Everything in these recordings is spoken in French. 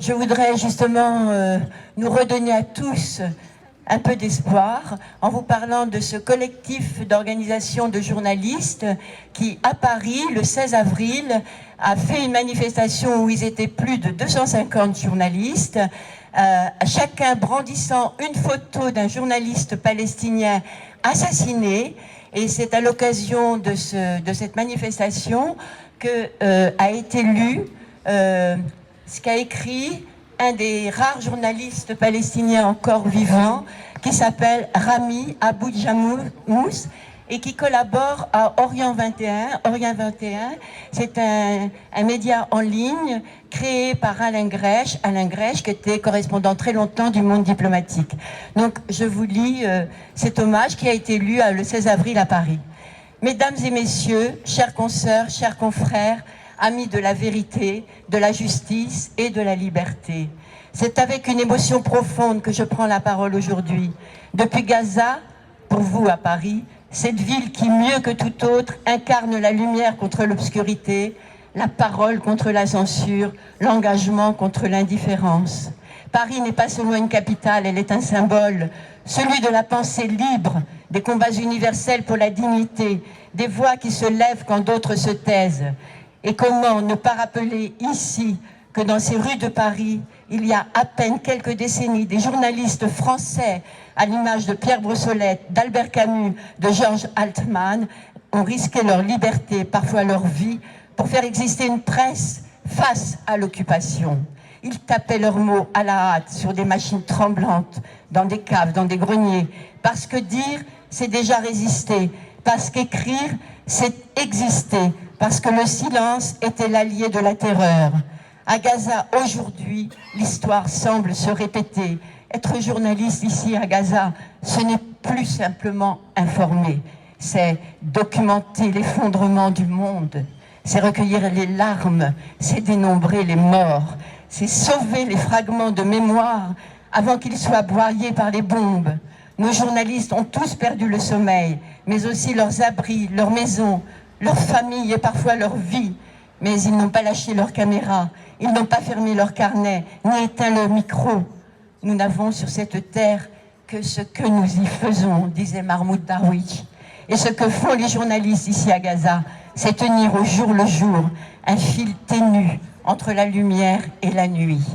je voudrais justement nous redonner à tous un peu d'espoir en vous parlant de ce collectif d'organisation de journalistes qui, à Paris, le 16 avril, a fait une manifestation où ils étaient plus de 250 journalistes, chacun brandissant une photo d'un journaliste palestinien assassiné. Et c'est à l'occasion de cette manifestation que a été lu ce qu'a écrit un des rares journalistes palestiniens encore vivants, qui s'appelle Rami Abou Jamous et qui collabore à Orient 21. Orient 21, c'est un média en ligne créé par Alain Grèche, qui était correspondant très longtemps du Monde diplomatique. Donc je vous lis cet hommage qui a été lu le 16 avril à Paris. Mesdames et messieurs, chères consoeurs, chers confrères, amis de la vérité, de la justice et de la liberté. C'est avec une émotion profonde que je prends la parole aujourd'hui. Depuis Gaza, pour vous à Paris, cette ville qui, mieux que tout autre, incarne la lumière contre l'obscurité, la parole contre la censure, l'engagement contre l'indifférence. Paris n'est pas seulement une capitale, elle est un symbole, celui de la pensée libre, des combats universels pour la dignité, des voix qui se lèvent quand d'autres se taisent. Et comment ne pas rappeler ici que dans ces rues de Paris, il y a à peine quelques décennies, des journalistes français, à l'image de Pierre Brossolette, d'Albert Camus, de Georges Altman, ont risqué leur liberté, parfois leur vie, pour faire exister une presse face à l'occupation. Ils tapaient leurs mots à la hâte sur des machines tremblantes, dans des caves, dans des greniers, parce que dire, c'est déjà résister, parce qu'écrire, c'est exister, parce que le silence était l'allié de la terreur. À Gaza, aujourd'hui, l'histoire semble se répéter. Être journaliste ici à Gaza, ce n'est plus simplement informer, c'est documenter l'effondrement du monde, c'est recueillir les larmes, c'est dénombrer les morts, c'est sauver les fragments de mémoire avant qu'ils soient broyés par les bombes. Nos journalistes ont tous perdu le sommeil, mais aussi leurs abris, leurs maisons, leurs familles et parfois leur vie. Mais ils n'ont pas lâché leur caméra, ils n'ont pas fermé leur carnet, ni éteint leur micro. Nous n'avons sur cette terre que ce que nous y faisons, disait Mahmoud Darwish. Et ce que font les journalistes ici à Gaza, c'est tenir au jour le jour un fil ténu entre la lumière et la nuit.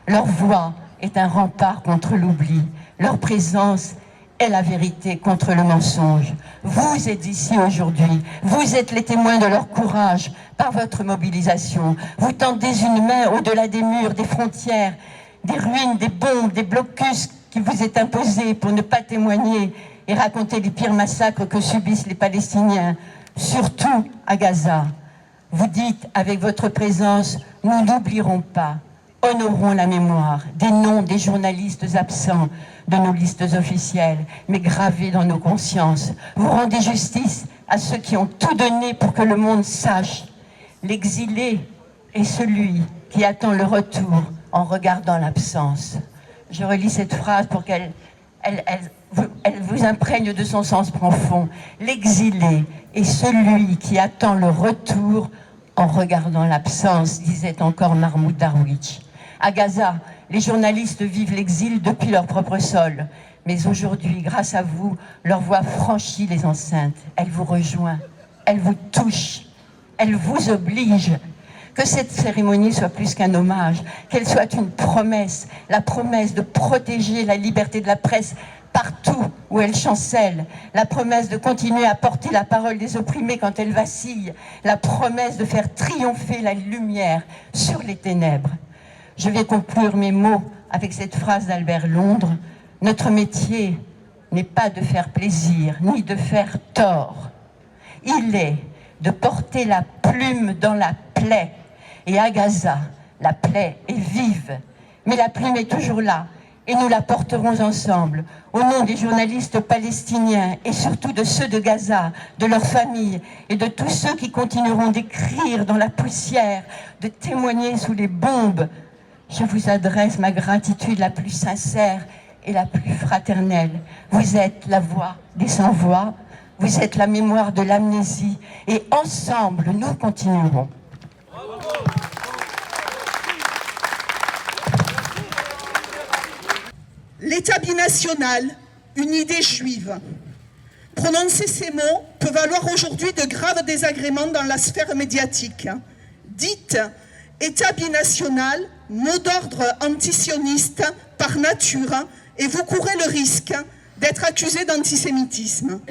Leur voix est un rempart contre l'oubli, leur présence est la vérité contre le mensonge. Vous êtes ici aujourd'hui, vous êtes les témoins de leur courage par votre mobilisation. Vous tendez une main au-delà des murs, des frontières, des ruines, des bombes, des blocus qui vous est imposé pour ne pas témoigner et raconter les pires massacres que subissent les Palestiniens, surtout à Gaza. Vous dites avec votre présence, nous n'oublierons pas, honorons la mémoire des noms des journalistes absents de nos listes officielles, mais gravés dans nos consciences. Vous rendez justice à ceux qui ont tout donné pour que le monde sache. L'exilé est celui qui attend le retour en regardant l'absence. Je relis cette phrase pour qu'elle vous imprègne de son sens profond. L'exilé est celui qui attend le retour en regardant l'absence, disait encore Mahmoud Darwish. À Gaza, les journalistes vivent l'exil depuis leur propre sol. Mais aujourd'hui, grâce à vous, leur voix franchit les enceintes. Elle vous rejoint, elle vous touche, elle vous oblige. Que cette cérémonie soit plus qu'un hommage, qu'elle soit une promesse, la promesse de protéger la liberté de la presse partout où elle chancelle, la promesse de continuer à porter la parole des opprimés quand elle vacille, la promesse de faire triompher la lumière sur les ténèbres. Je vais conclure mes mots avec cette phrase d'Albert Londres. Notre métier n'est pas de faire plaisir, ni de faire tort. Il est de porter la plume dans la plaie. Et à Gaza, la plaie est vive, mais la plume est toujours là. Et nous la porterons ensemble, au nom des journalistes palestiniens et surtout de ceux de Gaza, de leurs familles et de tous ceux qui continueront d'écrire dans la poussière, de témoigner sous les bombes. Je vous adresse ma gratitude la plus sincère et la plus fraternelle. Vous êtes la voix des sans-voix, vous êtes la mémoire de l'amnésie, et ensemble, nous continuerons. Bravo. L'État binational, une idée juive. Prononcer ces mots peut valoir aujourd'hui de graves désagréments dans la sphère médiatique. Dites État binational, mot d'ordre antisioniste par nature, et vous courez le risque d'être accusé d'antisémitisme.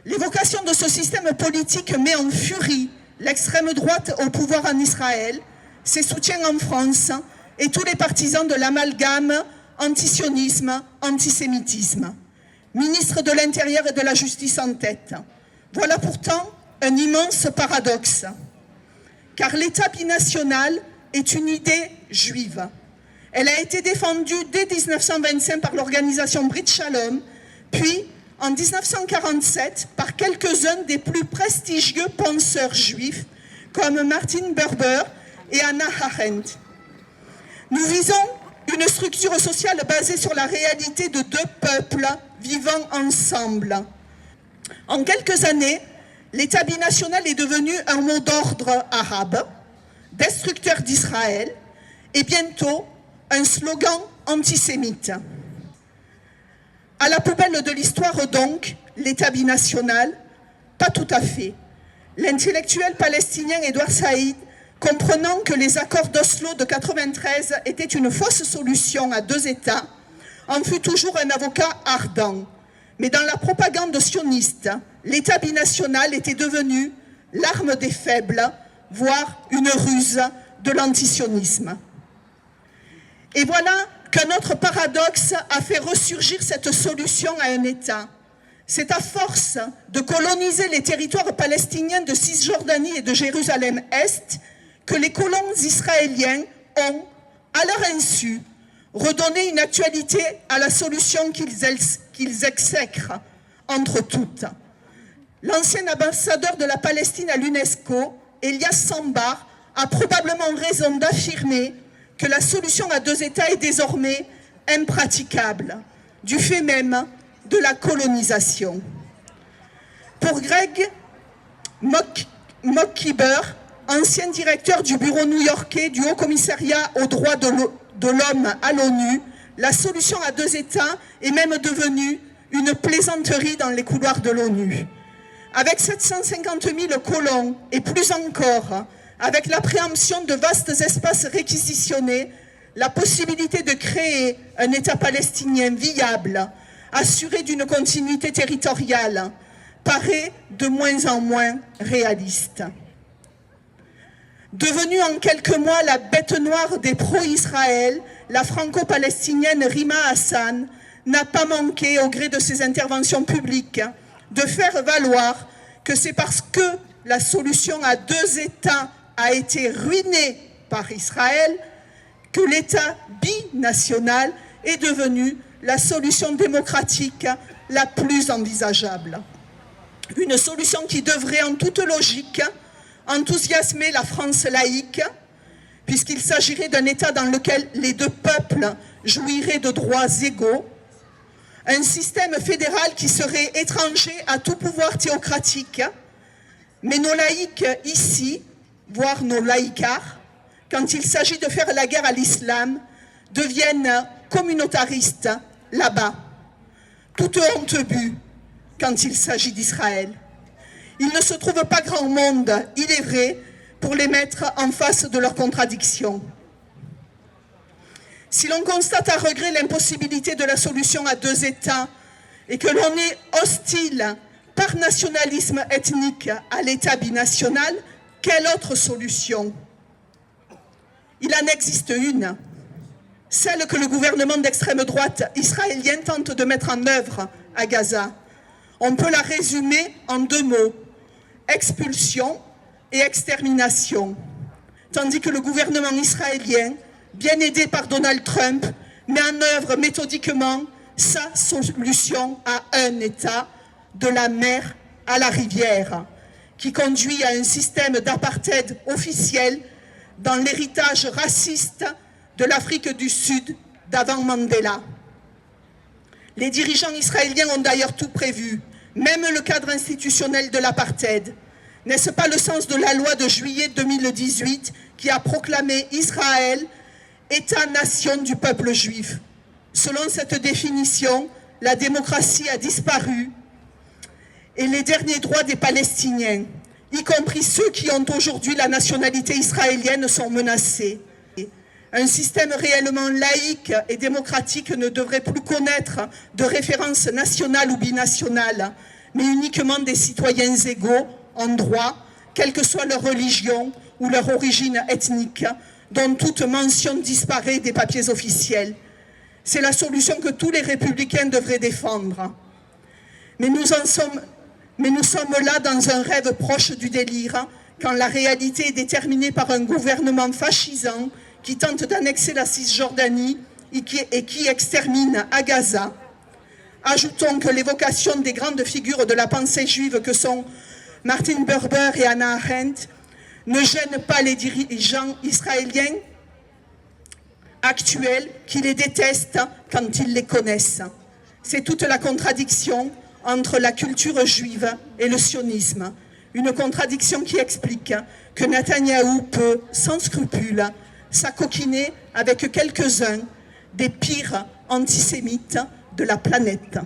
L'évocation de ce système politique met en furie l'extrême droite au pouvoir en Israël, ses soutiens en France et tous les partisans de l'amalgame antisionisme, antisémitisme. Ministre de l'Intérieur et de la Justice en tête. Voilà pourtant un immense paradoxe, car l'État binational est une idée juive. Elle a été défendue dès 1925 par l'organisation Brit Shalom, puis en 1947 par quelques-uns des plus prestigieux penseurs juifs comme Martin Buber et Hannah Arendt. Nous visons une structure sociale basée sur la réalité de deux peuples vivant ensemble. En quelques années, l'État binational est devenu un mot d'ordre arabe, destructeur d'Israël, et bientôt un slogan antisémite. À la poubelle de l'histoire donc, l'État binational, pas tout à fait. L'intellectuel palestinien Edward Said, comprenant que les accords d'Oslo de 1993 étaient une fausse solution à deux États, en fut toujours un avocat ardent. Mais dans la propagande sioniste, l'État binational était devenu l'arme des faibles, voire une ruse de l'antisionisme. Et voilà qu'un autre paradoxe a fait ressurgir cette solution à un État. C'est à force de coloniser les territoires palestiniens de Cisjordanie et de Jérusalem-Est que les colons israéliens ont, à leur insu, redonné une actualité à la solution qu'ils exècrent entre toutes. L'ancien ambassadeur de la Palestine à l'UNESCO, Elias Sambar, a probablement raison d'affirmer que la solution à deux États est désormais impraticable, du fait même de la colonisation. Pour Greg Mokhiber, ancien directeur du bureau new-yorkais du Haut-Commissariat aux droits de l'homme à l'ONU, la solution à deux États est même devenue une plaisanterie dans les couloirs de l'ONU. Avec 750 000 colons et plus encore, avec l'appréhension de vastes espaces réquisitionnés, la possibilité de créer un État palestinien viable, assuré d'une continuité territoriale, paraît de moins en moins réaliste. Devenue en quelques mois la bête noire des pro-Israël, la franco-palestinienne Rima Hassan n'a pas manqué, au gré de ses interventions publiques, de faire valoir que c'est parce que la solution à deux États a été ruinée par Israël que l'État binational est devenu la solution démocratique la plus envisageable. Une solution qui devrait, en toute logique, enthousiasmer la France laïque, puisqu'il s'agirait d'un État dans lequel les deux peuples jouiraient de droits égaux, un système fédéral qui serait étranger à tout pouvoir théocratique, mais nos laïcs ici, voire nos laïcards, quand il s'agit de faire la guerre à l'islam, deviennent communautaristes là-bas. Toute honte bue quand il s'agit d'Israël. Il ne se trouve pas grand monde, il est vrai, pour les mettre en face de leurs contradictions. Si l'on constate à regret l'impossibilité de la solution à deux États et que l'on est hostile par nationalisme ethnique à l'État binational, quelle autre solution? Il en existe une, celle que le gouvernement d'extrême droite israélien tente de mettre en œuvre à Gaza. On peut la résumer en deux mots: expulsion et extermination. Tandis que le gouvernement israélien, bien aidé par Donald Trump, met en œuvre méthodiquement sa solution à un État, de la mer à la rivière, qui conduit à un système d'apartheid officiel dans l'héritage raciste de l'Afrique du Sud d'avant Mandela. Les dirigeants israéliens ont d'ailleurs tout prévu, même le cadre institutionnel de l'apartheid. N'est-ce pas le sens de la loi de juillet 2018 qui a proclamé Israël État-nation du peuple juif? Selon cette définition, la démocratie a disparu et les derniers droits des Palestiniens, y compris ceux qui ont aujourd'hui la nationalité israélienne, sont menacés. Un système réellement laïque et démocratique ne devrait plus connaître de référence nationale ou binationale, mais uniquement des citoyens égaux en droit, quelle que soit leur religion ou leur origine ethnique, dont toute mention disparaît des papiers officiels. C'est la solution que tous les républicains devraient défendre. Mais nous sommes là dans un rêve proche du délire, quand la réalité est déterminée par un gouvernement fascisant qui tente d'annexer la Cisjordanie et qui extermine à Gaza. Ajoutons que l'évocation des grandes figures de la pensée juive que sont Martin Buber et Hannah Arendt ne gêne pas les dirigeants israéliens actuels qui les détestent quand ils les connaissent. C'est toute la contradiction entre la culture juive et le sionisme. Une contradiction qui explique que Netanyahou peut, sans scrupule, s'acoquiner avec quelques-uns des pires antisémites de la planète.